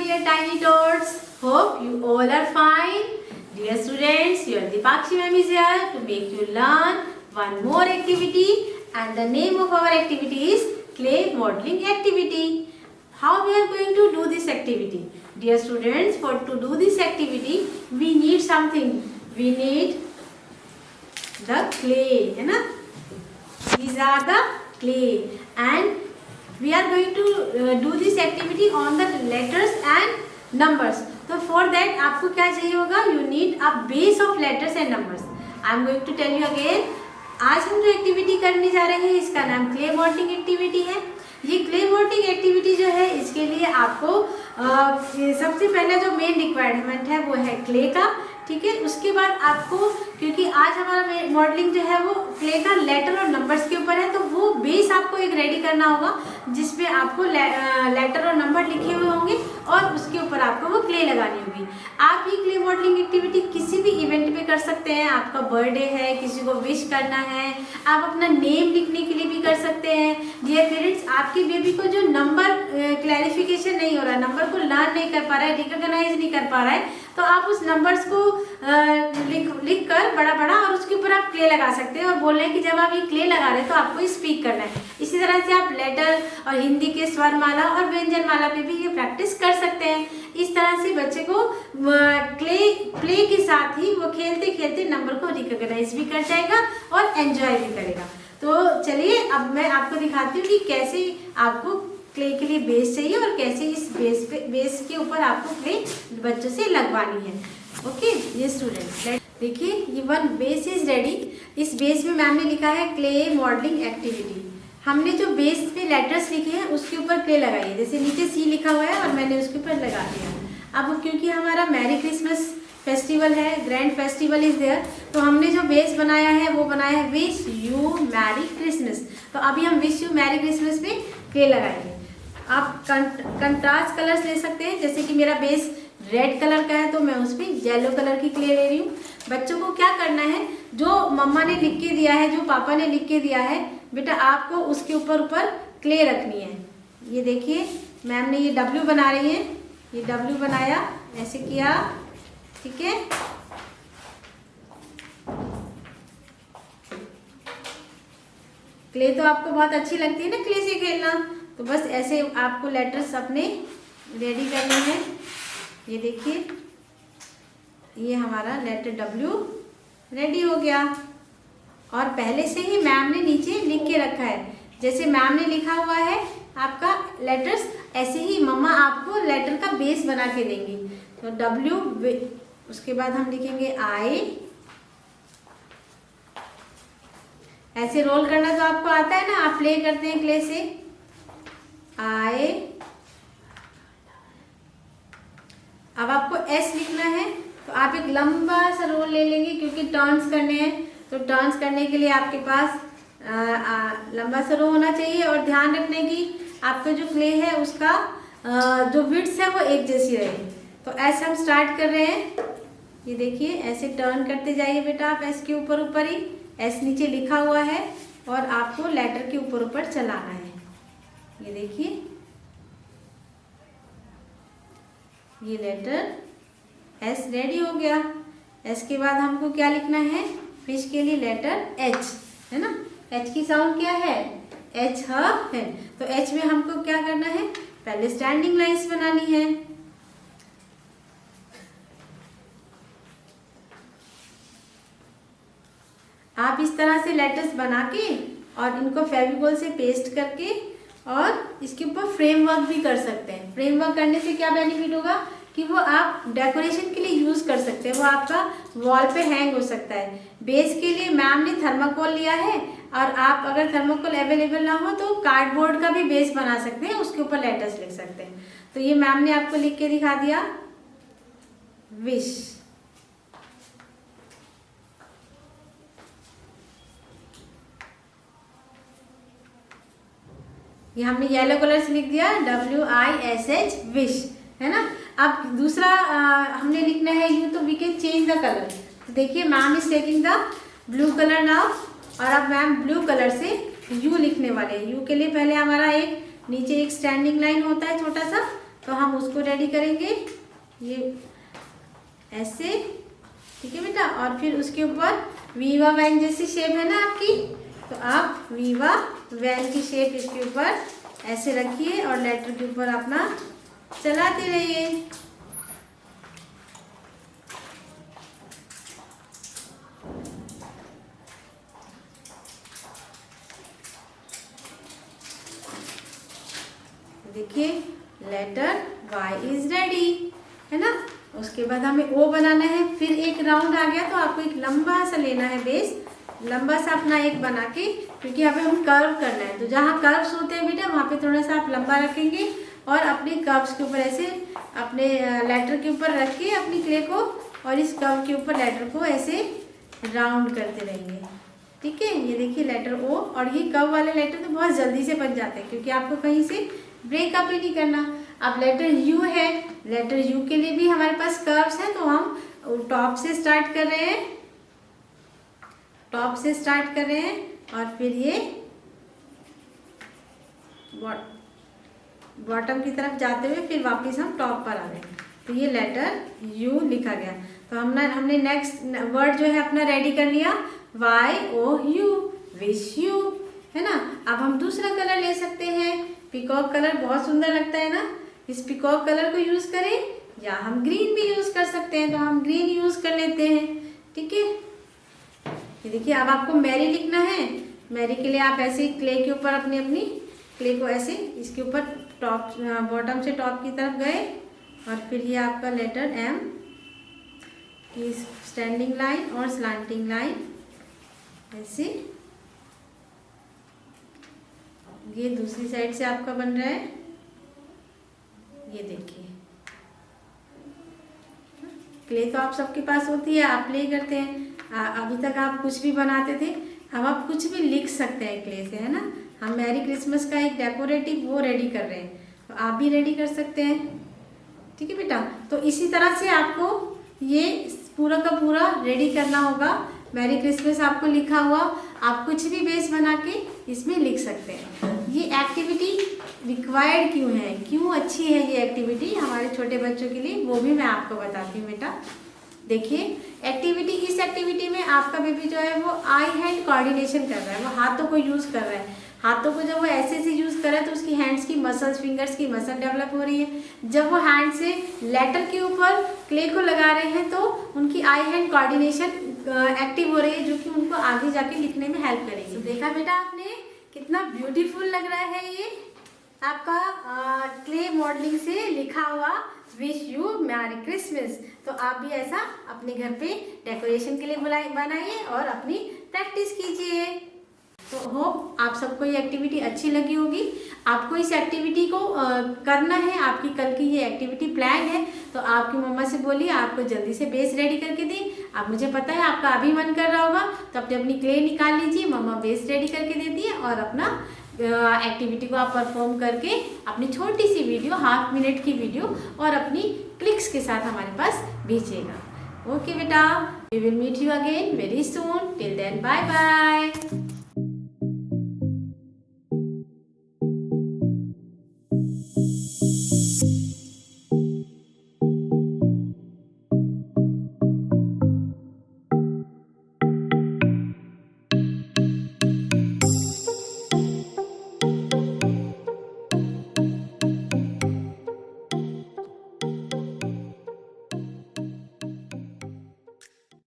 dear tiny tots. Hope you all are fine. Dear students, your Dipakshi ma'am is here to make you learn one more activity, and the name of our activity is clay modeling activity. How we are going to do this activity? Dear students, to do this activity, we need something. We need the clay, है ना? These are the clay, and we are going to do this activity on the letters and numbers. तो for that आपको क्या चाहिए होगा? You need a base of letters and numbers. I am going to tell you again. आज हम जो activity करने जा रहे हैं इसका नाम क्ले मॉडलिंग एक्टिविटी है. ये क्ले मॉडलिंग एक्टिविटी जो है इसके लिए आपको सबसे पहले जो मेन रिक्वायरमेंट है वो है क्ले का. ठीक है, उसके बाद आपको, क्योंकि आज हमारा मॉडलिंग जो है वो क्ले का लेटर और नंबर्स के ऊपर है, तो वो बेस आपको एक रेडी करना होगा जिसपे आपको लेटर और नंबर लिखे हुए होंगे और उसके ऊपर आपको वो क्ले लगानी होगी. आप ये क्ले मॉडलिंग एक्टिविटी किसी भी इवेंट पे कर सकते हैं. आपका बर्थडे है, किसी को विश करना है, आप अपना नेम लिखने के लिए भी कर सकते हैं. डियर पेरेंट्स, आपके बेबी को जो नंबर क्लैरिफिकेशन नहीं हो रहा, नंबर को लर्न नहीं कर पा रहा है, रिकॉग्नाइज नहीं कर पा रहा है, तो आप उस नंबर्स को लिख कर बड़ा बड़ा और उसके ऊपर आप क्ले लगा सकते हैं और बोल रहे हैं कि जब आप ये क्ले लगा रहे हैं तो आपको स्पीक करना है. इसी तरह से आप लेटर और हिंदी के स्वरमाला और व्यंजनमाला पे भी ये प्रैक्टिस कर सकते हैं. इस तरह से बच्चे को प्ले के साथ ही वो खेलते खेलते नंबर को रिकॉग्नाइज भी कर जाएगा और एंजॉय भी करेगा. तो चलिए अब मैं आपको दिखाती हूँ कि कैसे आपको क्ले के लिए बेस चाहिए और कैसे इस बेस के ऊपर आपको क्ले बच्चों से लगवानी है. ओके ये स्टूडेंट देखिए, ये वन बेस इज रेडी. इस बेस में मैम ने लिखा है क्ले मॉडलिंग एक्टिविटी. हमने जो बेस पे लेटर्स लिखे हैं उसके ऊपर क्ले लगाइए. जैसे नीचे सी लिखा हुआ है और मैंने उसके ऊपर लगा दिया. अब क्योंकि हमारा मैरी क्रिसमस फेस्टिवल है, ग्रैंड फेस्टिवल इज देयर, तो हमने जो बेस बनाया है वो बनाया है विश यू मैरी क्रिसमस. तो अभी हम विश यू मैरी क्रिसमस पे क्ले लगाएंगे. आप कंट्रास्ट कलर्स ले सकते हैं. जैसे कि मेरा बेस रेड कलर का है तो मैं उस पर येलो कलर की क्ले ले रही हूँ. बच्चों को क्या करना है, जो मम्मा ने लिख के दिया है, जो पापा ने लिख के दिया है, बेटा आपको उसके ऊपर क्ले रखनी है. ये देखिए मैम ने ये डब्ल्यू बना रही है, ये डब्ल्यू बनाया, ऐसे किया. ठीक है, क्ले तो आपको बहुत अच्छी लगती है ना क्ले से खेलना, तो बस ऐसे आपको लेटर्स अपने रेडी करने हैं. ये देखिए ये हमारा लेटर डब्ल्यू रेडी हो गया और पहले से ही मैम ने नीचे लिख के रखा है. जैसे मैम ने लिखा हुआ है आपका लेटर्स, ऐसे ही मम्मा आपको लेटर का बेस बना के देंगी. तो डब्ल्यू, उसके बाद हम लिखेंगे आई. ऐसे रोल करना तो आपको आता है ना, आप प्ले करते हैं क्ले से. आई. अब आपको एस लिखना है तो आप एक लंबा सा रोल ले लेंगे, क्योंकि टर्न्स करने हैं. तो टर्न्स करने के लिए आपके पास लंबा सा रो होना चाहिए. और ध्यान रखने की आपका जो क्ले है उसका जो विड्थ है वो एक जैसी रहे. तो एस हम स्टार्ट कर रहे हैं. ये देखिए ऐसे टर्न करते जाइए बेटा आप एस के ऊपर ही. एस नीचे लिखा हुआ है और आपको लेटर के ऊपर चलाना है. ये देखिए ये लेटर एस रेडी हो गया. एस के बाद हमको क्या लिखना है, फिश के लिए लेटर एच है ना. एच की साउंड क्या है, एच है. तो एच में हमको क्या करना है, पहले स्टैंडिंग लाइंस बनानी है. आप इस तरह से लेटर्स बना के और इनको फेविकोल से पेस्ट करके और इसके ऊपर फ्रेमवर्क भी कर सकते हैं. फ्रेमवर्क करने से क्या बेनिफिट होगा कि वो आप डेकोरेशन के लिए यूज़ कर सकते हैं. वो आपका वॉल पे हैंग हो सकता है. बेस के लिए मैम ने थर्माकोल लिया है, और आप अगर थर्माकोल अवेलेबल ना हो तो कार्डबोर्ड का भी बेस बना सकते हैं, उसके ऊपर लेटर्स लिख सकते हैं. तो ये मैम ने आपको लिख के दिखा दिया विश. ये हमने येलो कलर से लिख दिया WISH विश, है ना. अब दूसरा हमने लिखना है यू, तो we can change the colour. तो देखिए ma'am is taking the blue colour now, और अब मैम ब्लू कलर से यू लिखने वाले हैं. यू के लिए पहले हमारा एक नीचे एक स्टैंडिंग लाइन होता है छोटा सा, तो हम उसको रेडी करेंगे ये ऐसे, ठीक है बेटा। और फिर उसके ऊपर वीवा वैन जैसी शेप है ना आपकी, तो आप वीवा वैन की शेप इसके ऊपर ऐसे रखिए और लेटर के ऊपर अपना चलाते रहिए। देखिए लेटर Y इज रेडी, है ना। उसके बाद हमें O बनाना है। फिर एक राउंड आ गया तो आपको एक लंबा सा लेना है बेस, लंबा सा अपना एक बना के, क्योंकि हमें हम कर्व करना है। तो जहाँ कर्व्स होते हैं बेटा वहाँ पे थोड़ा सा आप लंबा रखेंगे और अपने कर्व्स के ऊपर ऐसे अपने लेटर के ऊपर रख के अपनी क्ले को और इस कर्व के ऊपर लेटर को ऐसे राउंड करते रहेंगे, ठीक है। ये देखिए लेटर O, और ये कर्व वाले लेटर तो बहुत जल्दी से बन जाते हैं क्योंकि आपको कहीं से ब्रेकअप ही नहीं करना। अब लेटर U है, लेटर U के लिए भी हमारे पास कर्व्स हैं, तो हम टॉप से स्टार्ट कर रहे हैं, टॉप से स्टार्ट कर रहे हैं और फिर ये बॉटम की तरफ जाते हुए फिर वापस हम टॉप पर आ गए। तो ये लेटर U लिखा गया। तो हमने नेक्स्ट वर्ड जो है अपना रेडी कर लिया, YOU, विश यू, है ना। अब हम दूसरा कलर ले सकते हैं। पिकॉक कलर बहुत सुंदर लगता है ना, इस पिकॉक कलर को यूज करें या हम ग्रीन भी यूज कर सकते हैं, तो हम ग्रीन यूज कर लेते हैं, ठीक है। ये देखिए अब आपको मैरी लिखना है। मैरी के लिए आप ऐसे क्ले के ऊपर अपनी क्ले को ऐसे इसके ऊपर टॉप बॉटम से टॉप की तरफ गए और फिर ये आपका लेटर M की स्टैंडिंग लाइन और स्लांटिंग लाइन ऐसे, ये दूसरी साइड से आपका बन रहा है। ये देखिए क्ले तो आप सबके पास होती है, आप प्ले करते हैं। अभी तक आप कुछ भी बनाते थे, अब आप कुछ भी लिख सकते हैं क्ले से, है ना। हम मैरी क्रिसमस का एक डेकोरेटिव वो रेडी कर रहे हैं, तो आप भी रेडी कर सकते हैं, ठीक है बेटा। तो इसी तरह से आपको ये पूरा का पूरा रेडी करना होगा। मैरी क्रिसमस आपको लिखा हुआ, आप कुछ भी बेस बना के इसमें लिख सकते हैं। ये एक्टिविटी रिक्वायर्ड क्यों है, क्यों अच्छी है ये एक्टिविटी हमारे छोटे बच्चों के लिए, वो भी मैं आपको बताती हूँ बेटा। देखिए इस एक्टिविटी में आपका बेबी जो है वो आई हैंड कोऑर्डिनेशन कर रहा है, वो हाथों को यूज़ कर रहा है। हाथों को जब वो ऐसे यूज़ कर रहा है तो उसकी हैंड्स की मसल्स, फिंगर्स की मसल डेवलप हो रही है। जब वो हैंड से लेटर के ऊपर क्ले को लगा रहे हैं तो उनकी आई हैंड कोऑर्डिनेशन एक्टिव हो रही है, जो कि उनको आगे जाके लिखने में हेल्प करेगी। तो देखा बेटा आपने कितना ब्यूटीफुल लग रहा है ये आपका क्ले मॉडलिंग से लिखा हुआ विश यू मैरी क्रिसमस। तो आप भी ऐसा अपने घर पे डेकोरेशन के लिए बनाइए और अपनी प्रैक्टिस कीजिए। तो होप आप सबको ये एक्टिविटी अच्छी लगी होगी। आपको इस एक्टिविटी को करना है, आपकी कल की ये एक्टिविटी प्लान है, तो आपकी मम्मा से बोलिए आपको जल्दी से बेस रेडी करके दें। अब मुझे पता है आपका अभी मन कर रहा होगा, तो अपनी क्ले निकाल लीजिए, मम्मा बेस रेडी करके देती है और अपना एक्टिविटी को आप परफॉर्म करके अपनी छोटी सी वीडियो, हाफ मिनट की वीडियो और अपनी क्लिक्स के साथ हमारे पास भेजिएगा। ओके बेटा, we will meet you again very soon. Till then bye bye.